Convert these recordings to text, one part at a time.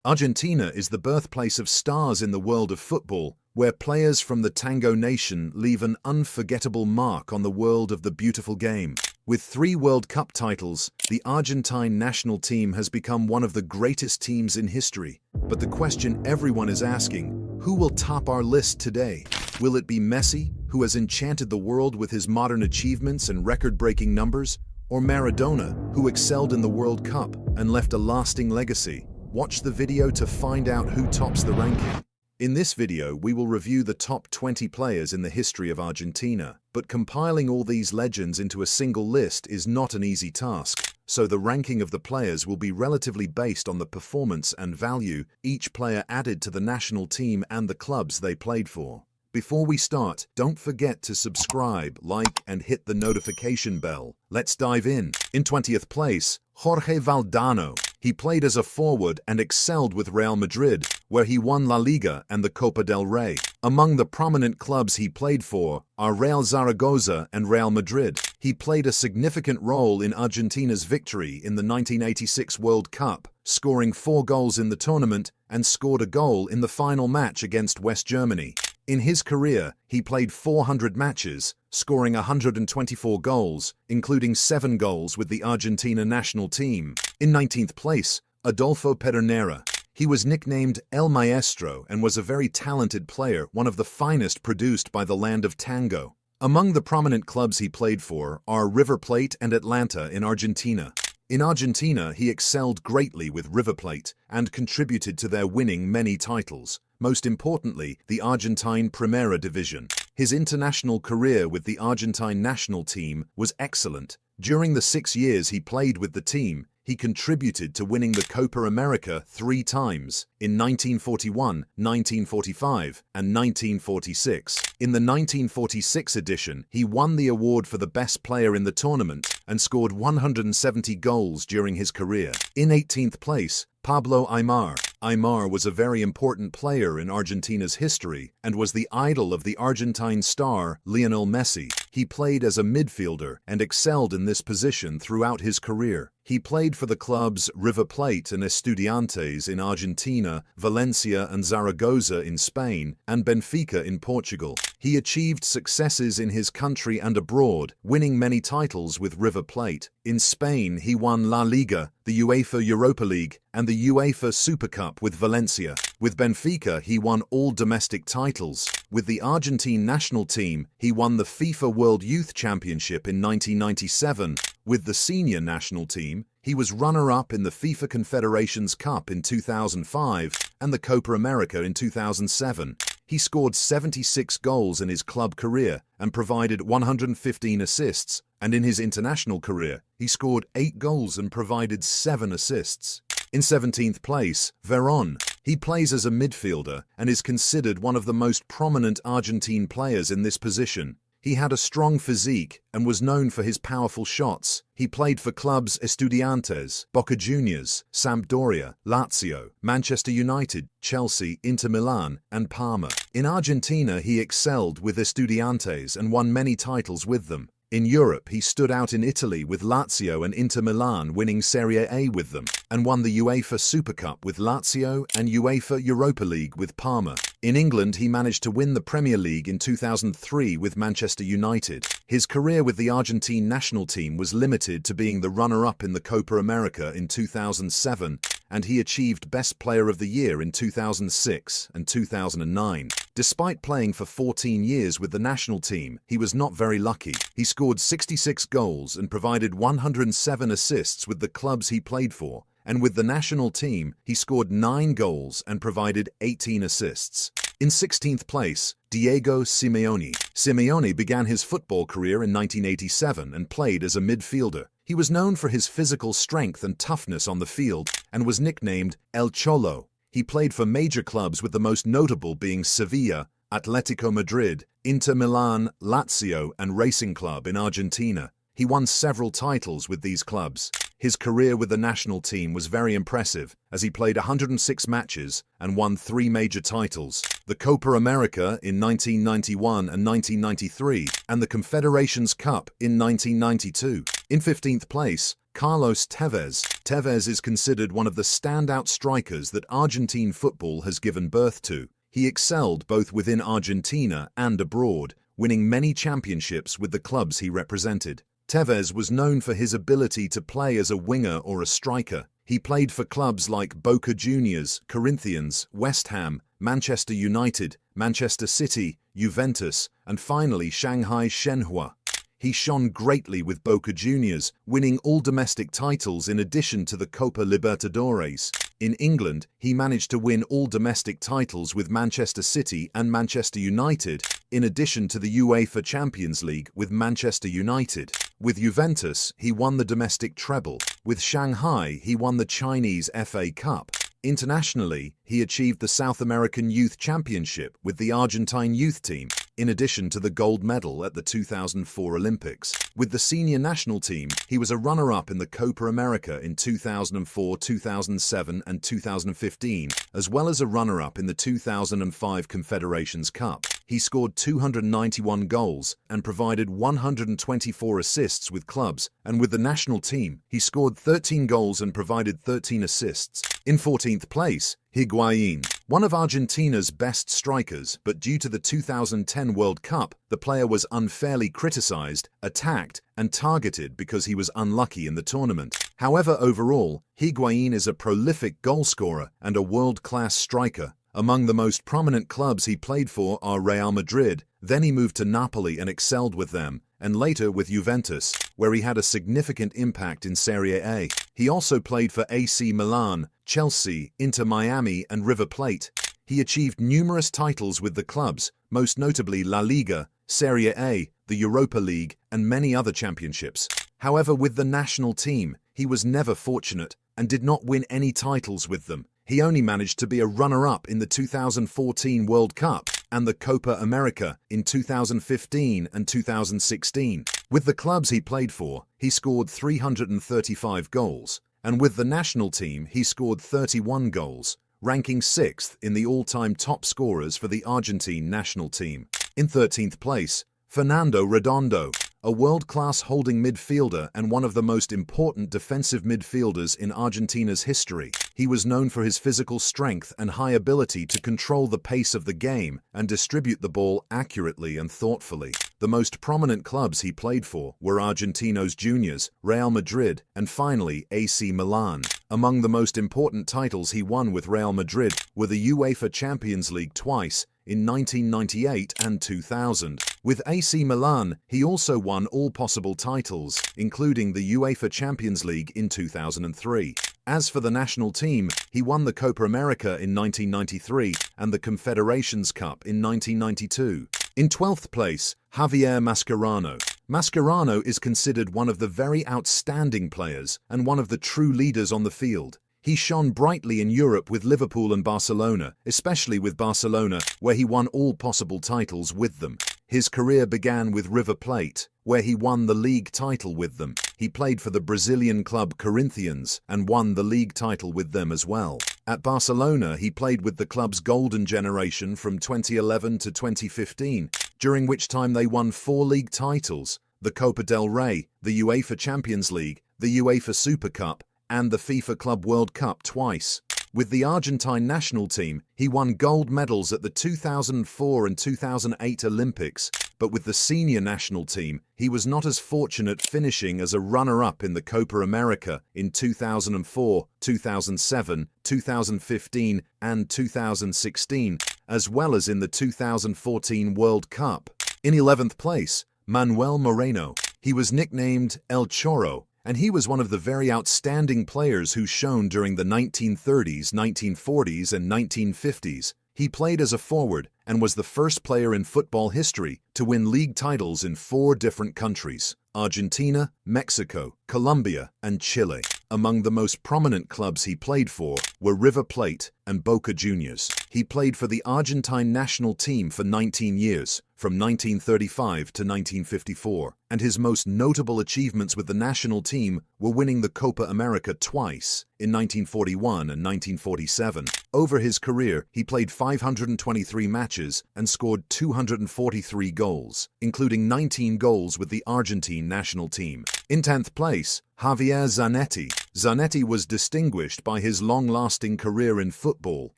Argentina is the birthplace of stars in the world of football, where players from the Tango nation leave an unforgettable mark on the world of the beautiful game. With 3 World Cup titles, the Argentine national team has become one of the greatest teams in history. But the question everyone is asking, who will top our list today? Will it be Messi, who has enchanted the world with his modern achievements and record-breaking numbers? Or Maradona, who excelled in the World Cup and left a lasting legacy? Watch the video to find out who tops the ranking. In this video, we will review the top 20 players in the history of Argentina, but compiling all these legends into a single list is not an easy task, so the ranking of the players will be relatively based on the performance and value each player added to the national team and the clubs they played for. Before we start, don't forget to subscribe, like, and hit the notification bell. Let's dive in. In 20th place, Jorge Valdano. He played as a forward and excelled with Real Madrid, where he won La Liga and the Copa del Rey. Among the prominent clubs he played for are Real Zaragoza and Real Madrid. He played a significant role in Argentina's victory in the 1986 World Cup, scoring 4 goals in the tournament and scored a goal in the final match against West Germany. In his career, he played 400 matches, scoring 124 goals, including 7 goals with the Argentina national team. In 19th place, Adolfo Pedernera. He was nicknamed El Maestro and was a very talented player, one of the finest produced by the land of tango. Among the prominent clubs he played for are River Plate and Atlanta in Argentina. In Argentina, he excelled greatly with River Plate and contributed to their winning many titles, most importantly, the Argentine Primera Division. His international career with the Argentine national team was excellent. During the 6 years he played with the team, he contributed to winning the Copa America 3 times, in 1941, 1945, and 1946. In the 1946 edition, he won the award for the best player in the tournament and scored 170 goals during his career. In 18th place, Pablo Aimar. Aimar was a very important player in Argentina's history and was the idol of the Argentine star Lionel Messi. He played as a midfielder and excelled in this position throughout his career. He played for the clubs River Plate and Estudiantes in Argentina, Valencia and Zaragoza in Spain, and Benfica in Portugal. He achieved successes in his country and abroad, winning many titles with River Plate. In Spain, he won La Liga, the UEFA Europa League, and the UEFA Super Cup with Valencia. With Benfica, he won all domestic titles. With the Argentine national team, he won the FIFA World Youth Championship in 1997. With the senior national team, he was runner-up in the FIFA Confederations Cup in 2005 and the Copa America in 2007. He scored 76 goals in his club career and provided 115 assists, and in his international career, he scored 8 goals and provided 7 assists. In 17th place, Veron. He plays as a midfielder and is considered one of the most prominent Argentine players in this position. He had a strong physique and was known for his powerful shots. He played for clubs Estudiantes, Boca Juniors, Sampdoria, Lazio, Manchester United, Chelsea, Inter Milan, and Parma. In Argentina, he excelled with Estudiantes and won many titles with them. In Europe, he stood out in Italy with Lazio and Inter Milan, winning Serie A with them, and won the UEFA Super Cup with Lazio and UEFA Europa League with Parma. In England, he managed to win the Premier League in 2003 with Manchester United. His career with the Argentine national team was limited to being the runner-up in the Copa America in 2007, and he achieved Best Player of the Year in 2006 and 2009. Despite playing for 14 years with the national team, he was not very lucky. He scored 66 goals and provided 107 assists with the clubs he played for, and with the national team, he scored 9 goals and provided 18 assists. In 16th place, Diego Simeone. Simeone began his football career in 1987 and played as a midfielder. He was known for his physical strength and toughness on the field and was nicknamed El Cholo. He played for major clubs, with the most notable being Sevilla, Atletico Madrid, Inter Milan, Lazio, and Racing Club in Argentina. He won several titles with these clubs. His career with the national team was very impressive, as he played 106 matches and won 3 major titles: the Copa America in 1991 and 1993, and the Confederations Cup in 1992. In 15th place, Carlos Tevez. Tevez is considered one of the standout strikers that Argentine football has given birth to. He excelled both within Argentina and abroad, winning many championships with the clubs he represented. Tevez was known for his ability to play as a winger or a striker. He played for clubs like Boca Juniors, Corinthians, West Ham, Manchester United, Manchester City, Juventus, and finally Shanghai Shenhua. He shone greatly with Boca Juniors, winning all domestic titles in addition to the Copa Libertadores. In England, he managed to win all domestic titles with Manchester City and Manchester United, in addition to the UEFA Champions League with Manchester United. With Juventus, he won the domestic treble. With Shanghai, he won the Chinese FA Cup. Internationally, he achieved the South American Youth Championship with the Argentine youth team, in addition to the gold medal at the 2004 Olympics. With the senior national team, he was a runner-up in the Copa America in 2004, 2007, and 2015, as well as a runner-up in the 2005 Confederations Cup. He scored 291 goals and provided 124 assists with clubs, and with the national team, he scored 13 goals and provided 13 assists. In 14th place, Higuain, one of Argentina's best strikers, but due to the 2010 World Cup, the player was unfairly criticized, attacked, and targeted because he was unlucky in the tournament. However, overall, Higuain is a prolific goalscorer and a world-class striker. Among the most prominent clubs he played for are Real Madrid, then he moved to Napoli and excelled with them, and later with Juventus, where he had a significant impact in Serie A. He also played for AC Milan, Chelsea, Inter Miami, and River Plate. He achieved numerous titles with the clubs, most notably La Liga, Serie A, the Europa League, and many other championships. However, with the national team, he was never fortunate and did not win any titles with them. He only managed to be a runner-up in the 2014 World Cup and the Copa America in 2015 and 2016. With the clubs he played for, he scored 335 goals, and with the national team, he scored 31 goals, ranking 6th in the all-time top scorers for the Argentine national team. In 13th place, Fernando Redondo, a world-class holding midfielder and one of the most important defensive midfielders in Argentina's history. He was known for his physical strength and high ability to control the pace of the game and distribute the ball accurately and thoughtfully. The most prominent clubs he played for were Argentinos Juniors, Real Madrid, and finally AC Milan. Among the most important titles he won with Real Madrid were the UEFA Champions League twice, in 1998 and 2000. With AC Milan, he also won all possible titles, including the UEFA Champions League in 2003. As for the national team, he won the Copa America in 1993 and the Confederations Cup in 1992. In 12th place, Javier Mascherano. Mascherano is considered one of the very outstanding players and one of the true leaders on the field. He shone brightly in Europe with Liverpool and Barcelona, especially with Barcelona, where he won all possible titles with them. His career began with River Plate, where he won the league title with them. He played for the Brazilian club Corinthians and won the league title with them as well. At Barcelona, he played with the club's golden generation from 2011 to 2015, during which time they won 4 league titles, the Copa del Rey, the UEFA Champions League, the UEFA Super Cup, and the FIFA Club World Cup twice. With the Argentine national team, he won gold medals at the 2004 and 2008 Olympics, but with the senior national team, he was not as fortunate, finishing as a runner-up in the Copa America in 2004, 2007, 2015, and 2016, as well as in the 2014 World Cup. In 11th place, Manuel Moreno. He was nicknamed El Chorro, and he was one of the very outstanding players who shone during the 1930s, 1940s, and 1950s. He played as a forward and was the first player in football history to win league titles in 4 different countries: Argentina, Mexico, Colombia, and Chile. Among the most prominent clubs he played for were River Plate and Boca Juniors. He played for the Argentine national team for 19 years, from 1935 to 1954, and his most notable achievements with the national team were winning the Copa America twice, in 1941 and 1947. Over his career, he played 523 matches and scored 243 goals, including 19 goals with the Argentine national team. In 10th place, Javier Zanetti. Zanetti was distinguished by his long-lasting career in football,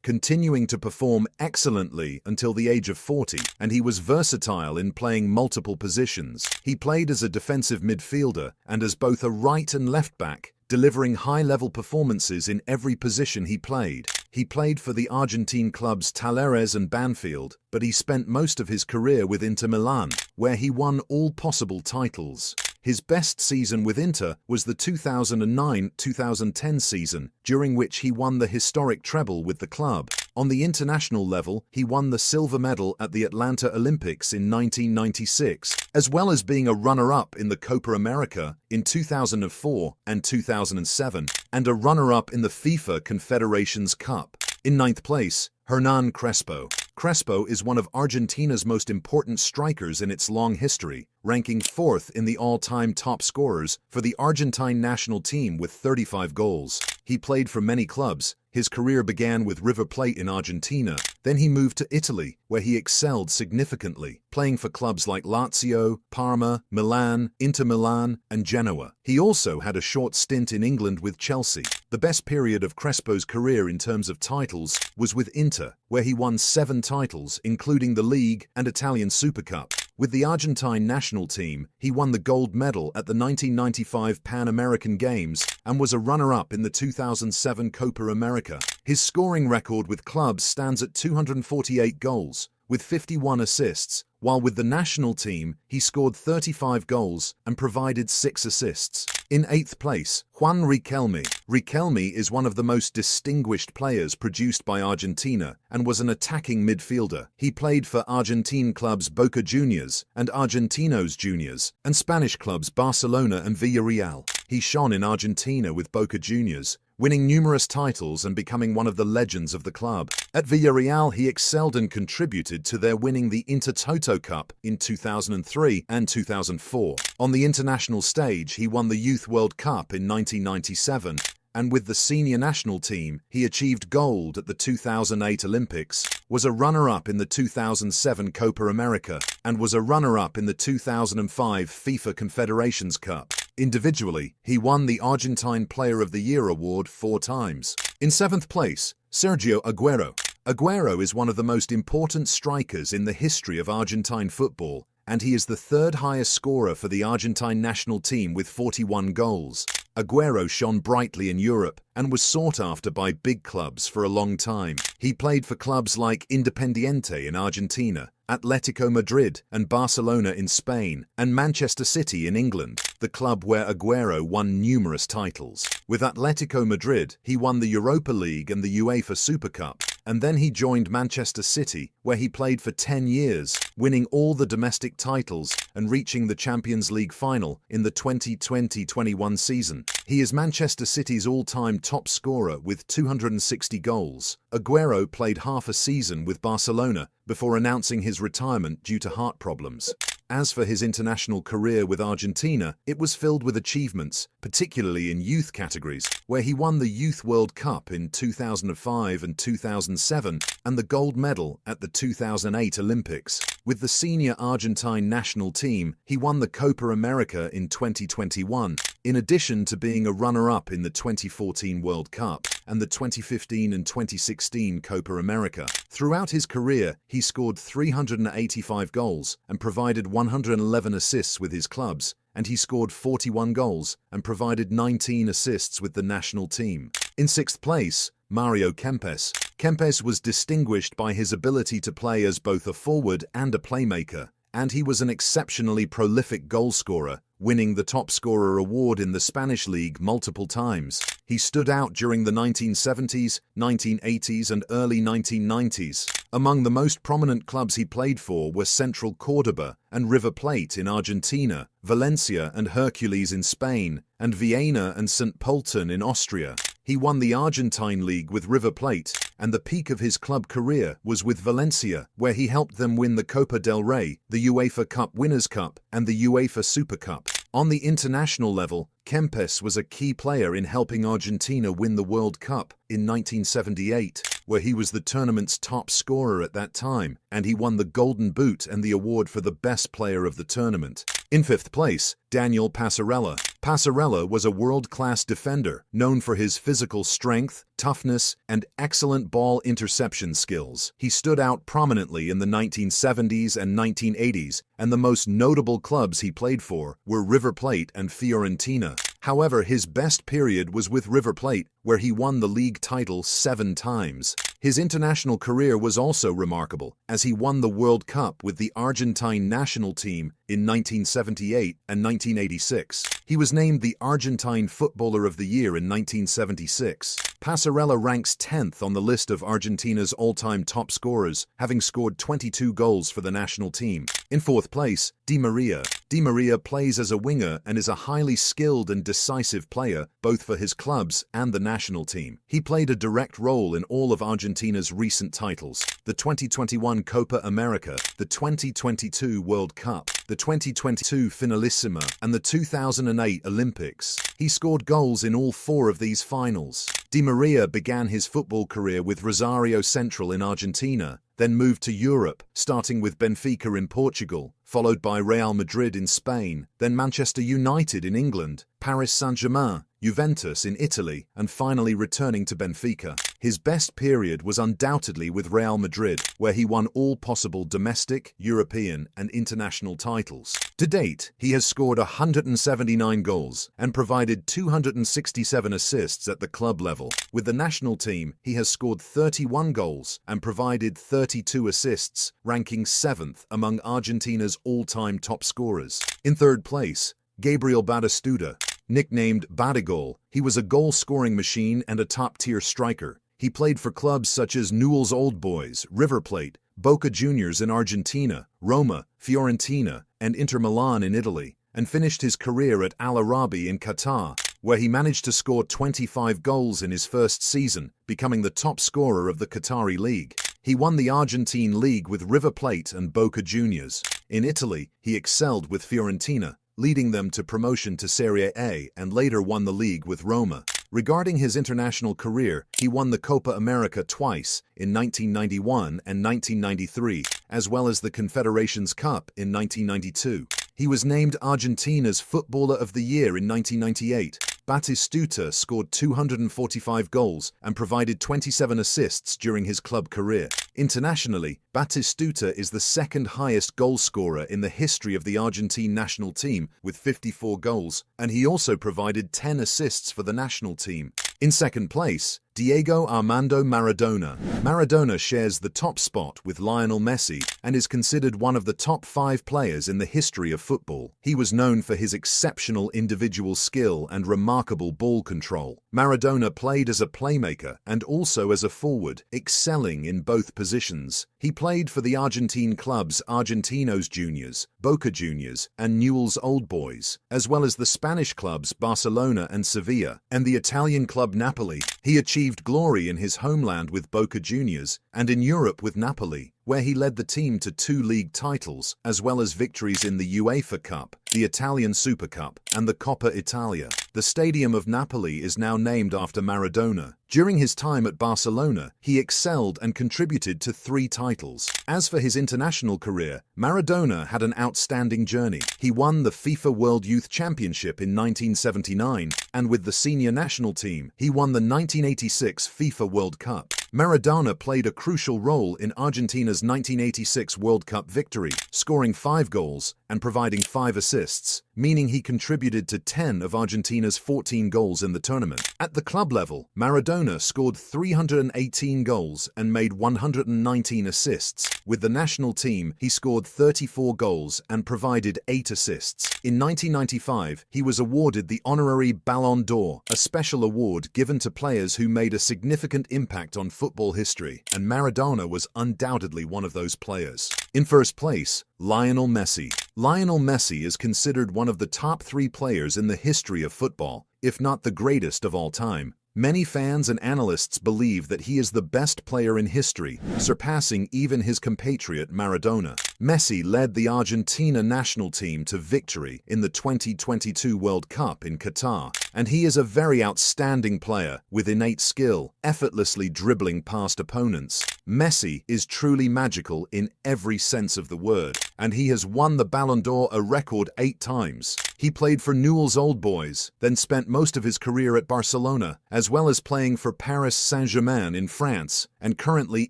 continuing to perform excellently until the age of 40, and he was versatile in playing multiple positions. He played as a defensive midfielder and as both a right and left back, delivering high-level performances in every position he played. He played for the Argentine clubs Talleres and Banfield, but he spent most of his career with Inter Milan, where he won all possible titles. His best season with Inter was the 2009-2010 season, during which he won the historic treble with the club. On the international level, he won the silver medal at the Atlanta Olympics in 1996, as well as being a runner-up in the Copa America in 2004 and 2007, and a runner-up in the FIFA Confederations Cup. In 9th place, Hernan Crespo. Crespo is one of Argentina's most important strikers in its long history, ranking 4th in the all-time top scorers for the Argentine national team with 35 goals. He played for many clubs. His career began with River Plate in Argentina. Then he moved to Italy, where he excelled significantly, playing for clubs like Lazio, Parma, Milan, Inter Milan, and Genoa. He also had a short stint in England with Chelsea. The best period of Crespo's career in terms of titles was with Inter, where he won 7 titles, including the League and Italian Super Cup. With the Argentine national team, he won the gold medal at the 1995 Pan American Games and was a runner-up in the 2007 Copa America. His scoring record with clubs stands at 248 goals, with 51 assists, while with the national team, he scored 35 goals and provided 6 assists. In 8th place, Juan Riquelme. Riquelme is one of the most distinguished players produced by Argentina and was an attacking midfielder. He played for Argentine clubs Boca Juniors and Argentinos Juniors, and Spanish clubs Barcelona and Villarreal. He shone in Argentina with Boca Juniors, winning numerous titles and becoming one of the legends of the club. At Villarreal, he excelled and contributed to their winning the Intertoto Cup in 2003 and 2004. On the international stage, he won the Youth World Cup in 1997, and with the senior national team, he achieved gold at the 2008 Olympics, was a runner-up in the 2007 Copa America, and was a runner-up in the 2005 FIFA Confederations Cup. Individually, he won the Argentine Player of the Year award 4 times. In 7th place, Sergio Aguero. Aguero is one of the most important strikers in the history of Argentine football, and he is the 3rd highest scorer for the Argentine national team with 41 goals. Aguero shone brightly in Europe and was sought after by big clubs for a long time. He played for clubs like Independiente in Argentina, Atletico Madrid and Barcelona in Spain, and Manchester City in England, the club where Aguero won numerous titles. With Atletico Madrid, he won the Europa League and the UEFA Super Cup, and then he joined Manchester City, where he played for 10 years, winning all the domestic titles and reaching the Champions League final in the 2020-21 season. He is Manchester City's all-time top scorer with 260 goals. Aguero played half a season with Barcelona before announcing his retirement due to heart problems. As for his international career with Argentina, it was filled with achievements, particularly in youth categories, where he won the Youth World Cup in 2005 and 2007 and the gold medal at the 2008 Olympics. With the senior Argentine national team, he won the Copa America in 2021, in addition to being a runner-up in the 2014 World Cup and the 2015 and 2016 Copa America. Throughout his career, he scored 385 goals and provided 111 assists with his clubs, and he scored 41 goals and provided 19 assists with the national team. In 6th place, Mario Kempes. Kempes was distinguished by his ability to play as both a forward and a playmaker, and he was an exceptionally prolific goalscorer, winning the top scorer award in the Spanish league multiple times. He stood out during the 1970s, 1980s, and early 1990s. Among the most prominent clubs he played for were Central Córdoba and River Plate in Argentina, Valencia and Hercules in Spain, and Vienna and St. Pölten in Austria. He won the Argentine League with River Plate, and the peak of his club career was with Valencia, where he helped them win the Copa del Rey, the UEFA Cup Winners' Cup, and the UEFA Super Cup. On the international level, Kempes was a key player in helping Argentina win the World Cup in 1978, where he was the tournament's top scorer at that time, and he won the Golden Boot and the award for the best player of the tournament. In fifth place, Daniel Passarella. Passarella was a world-class defender, known for his physical strength, toughness, and excellent ball interception skills. He stood out prominently in the 1970s and 1980s, and the most notable clubs he played for were River Plate and Fiorentina. However, his best period was with River Plate, where he won the league title 7 times. His international career was also remarkable, as he won the World Cup with the Argentine national team in 1978 and 1986. He was named the Argentine Footballer of the Year in 1976. Passarella ranks 10th on the list of Argentina's all-time top scorers, having scored 22 goals for the national team. In fourth place, Di Maria. Di Maria plays as a winger and is a highly skilled and decisive player, both for his clubs and the national team. He played a direct role in all of Argentina's recent titles: the 2021 Copa America, the 2022 World Cup, the 2022 Finalissima, and the 2008 Olympics. He scored goals in all 4 of these finals. Di Maria began his football career with Rosario Central in Argentina, then moved to Europe, starting with Benfica in Portugal, followed by Real Madrid in Spain, then Manchester United in England, Paris Saint-Germain, Juventus in Italy, and finally returning to Benfica. His best period was undoubtedly with Real Madrid, where he won all possible domestic, European, and international titles. To date, he has scored 179 goals and provided 267 assists at the club level. With the national team, he has scored 31 goals and provided 32 assists, ranking 7th among Argentina's all-time top scorers. In third place, Gabriel Batistuta. Nicknamed Batigol, he was a goal-scoring machine and a top-tier striker. He played for clubs such as Newell's Old Boys, River Plate, Boca Juniors in Argentina, Roma, Fiorentina, and Inter Milan in Italy, and finished his career at Al Arabi in Qatar, where he managed to score 25 goals in his first season, becoming the top scorer of the Qatari league. He won the Argentine league with River Plate and Boca Juniors. In Italy, he excelled with Fiorentina, leading them to promotion to Serie A, and later won the league with Roma. Regarding his international career, he won the Copa America twice, in 1991 and 1993, as well as the Confederations Cup in 1992. He was named Argentina's Footballer of the Year in 1998. Batistuta scored 245 goals and provided 27 assists during his club career. Internationally, Batistuta is the second highest goal scorer in the history of the Argentine national team with 54 goals, and he also provided 10 assists for the national team. In second place, Diego Armando Maradona. Maradona shares the top spot with Lionel Messi and is considered one of the top 5 players in the history of football. He was known for his exceptional individual skill and remarkable ball control. Maradona played as a playmaker and also as a forward, excelling in both positions. He played for the Argentine clubs Argentinos Juniors, Boca Juniors, and Newell's Old Boys, as well as the Spanish clubs Barcelona and Sevilla, and the Italian club Napoli. He achieved glory in his homeland with Boca Juniors and in Europe with Napoli, where he led the team to 2 league titles, as well as victories in the UEFA Cup, the Italian Super Cup, and the Coppa Italia. The Stadium of Napoli is now named after Maradona. During his time at Barcelona, he excelled and contributed to 3 titles. As for his international career, Maradona had an outstanding journey. He won the FIFA World Youth Championship in 1979, and with the senior national team, he won the 1986 FIFA World Cup. Maradona played a crucial role in Argentina's 1986 World Cup victory, scoring 5 goals and providing 5 assists, meaning he contributed to 10 of Argentina's 14 goals in the tournament. At the club level, Maradona scored 318 goals and made 119 assists. With the national team, he scored 34 goals and provided 8 assists. In 1995, he was awarded the honorary Ballon d'Or, a special award given to players who made a significant impact on football history, and Maradona was undoubtedly one of those players. In first place, Lionel Messi. Lionel Messi is considered one of the top 3 players in the history of football, if not the greatest of all time. Many fans and analysts believe that he is the best player in history, surpassing even his compatriot Maradona. Messi led the Argentina national team to victory in the 2022 World Cup in Qatar, and he is a very outstanding player with innate skill, effortlessly dribbling past opponents. Messi is truly magical in every sense of the word, and he has won the Ballon d'Or a record 8 times. He played for Newell's Old Boys, then spent most of his career at Barcelona, as well as playing for Paris Saint-Germain in France, and currently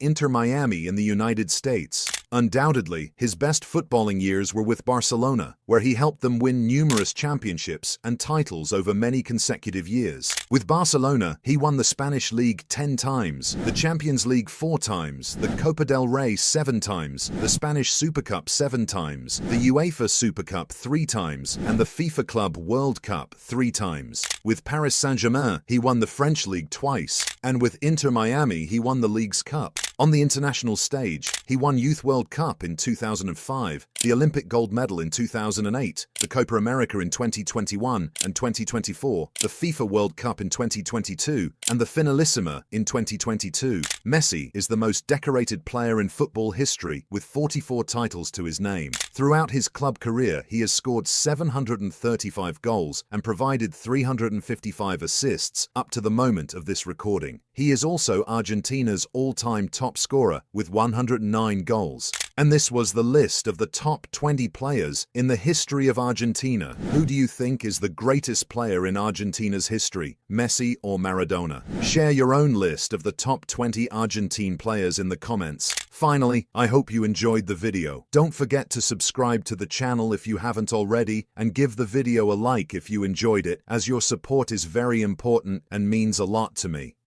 Inter Miami in the United States. Undoubtedly, his best footballing years were with Barcelona, where he helped them win numerous championships and titles over many consecutive years. With Barcelona, he won the Spanish League 10 times, the Champions League 4 times, the Copa del Rey 7 times, the Spanish Super Cup 7 times, the UEFA Super Cup 3 times, and the FIFA Club World Cup 3 times. With Paris Saint-Germain, he won the French League twice, and with Inter Miami, he won the League's Cup. On the international stage, he won Youth World Cup in 2005, the Olympic gold medal in 2008, the Copa America in 2021 and 2024, the FIFA World Cup in 2022, and the Finalissima in 2022. Messi is the most decorated player in football history with 44 titles to his name. Throughout his club career, he has scored 735 goals and provided 355 assists up to the moment of this recording. He is also Argentina's all-time top scorer with 109 goals. And this was the list of the top 20 players in the history of Argentina. Who do you think is the greatest player in Argentina's history, Messi or Maradona? Share your own list of the top 20 Argentine players in the comments. Finally, I hope you enjoyed the video. Don't forget to subscribe to the channel if you haven't already, and give the video a like if you enjoyed it, as your support is very important and means a lot to me.